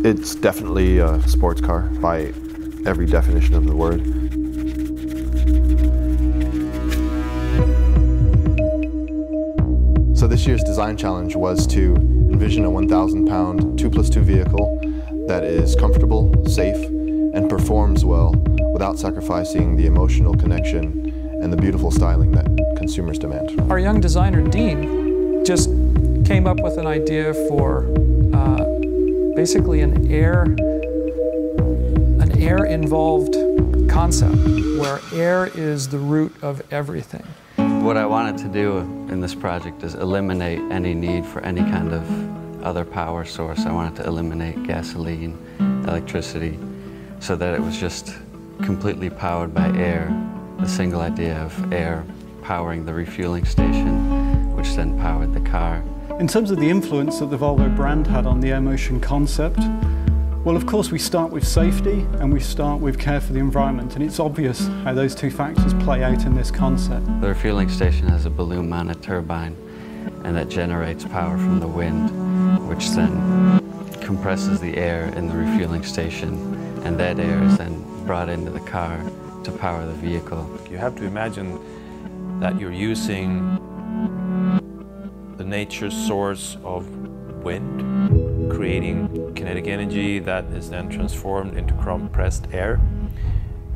It's definitely a sports car by every definition of the word. So this year's design challenge was to envision a 1,000-pound 2+2 vehicle that is comfortable, safe, and performs well without sacrificing the emotional connection and the beautiful styling that consumers demand. Our young designer, Dean, just came up with an idea for basically an air-involved concept, where air is the root of everything. What I wanted to do in this project is eliminate any need for any kind of other power source. I wanted to eliminate gasoline, electricity, so that it was just completely powered by air. The single idea of air powering the refueling station, which then powered the car. In terms of the influence that the Volvo brand had on the AirMotion concept, well, of course, we start with safety and we start with care for the environment, and it's obvious how those two factors play out in this concept. The refueling station has a balloon-mounted turbine, and that generates power from the wind, which then compresses the air in the refueling station, and that air is then brought into the car to power the vehicle. You have to imagine that you're using the nature's source of wind, creating kinetic energy that is then transformed into compressed air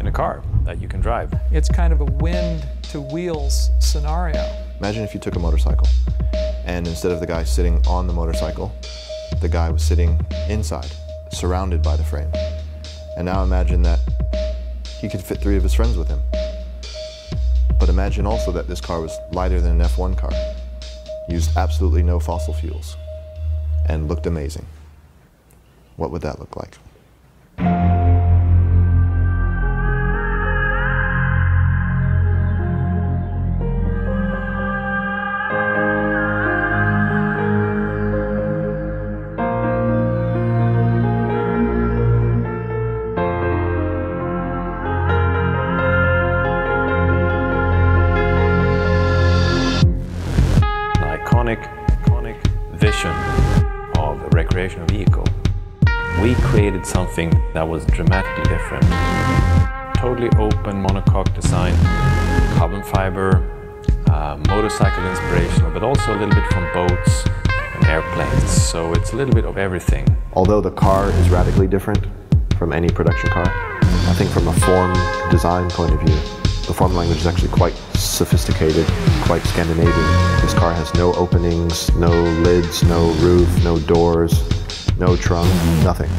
in a car that you can drive. It's kind of a wind to wheels scenario. Imagine if you took a motorcycle and instead of the guy sitting on the motorcycle, the guy was sitting inside, surrounded by the frame. And now imagine that he could fit 3 of his friends with him. But imagine also that this car was lighter than an F1 car, used absolutely no fossil fuels, and looked amazing. What would that look like? Iconic vision of a recreational vehicle. We created something that was dramatically different. Totally open monocoque design, carbon fiber, motorcycle inspirational, but also a little bit from boats and airplanes. So it's a little bit of everything. Although the car is radically different from any production car, I think from a form design point of view, the form language is actually quite sophisticated, quite Scandinavian. This car has no openings, no lids, no roof, no doors, no trunk, nothing.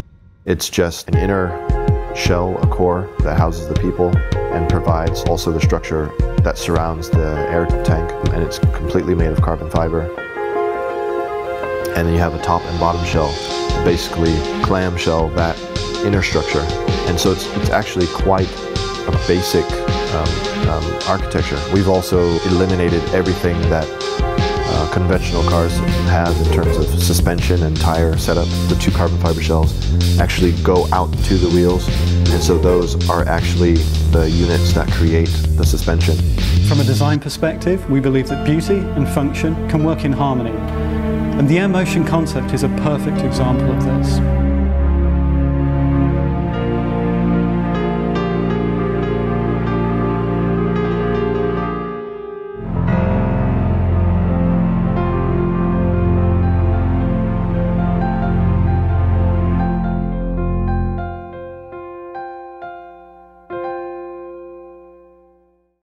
It's just an inner shell, a core that houses the people and provides also the structure that surrounds the air tank, and it's completely made of carbon fiber. And then you have a top and bottom shell, basically clamshell that inner structure. And so it's actually quite a basic architecture. We've also eliminated everything that conventional cars have in terms of suspension and tire setup. The 2 carbon fiber shells actually go out to the wheels, and so those are actually the units that create the suspension. From a design perspective, we believe that beauty and function can work in harmony, and the AirMotion concept is a perfect example of this.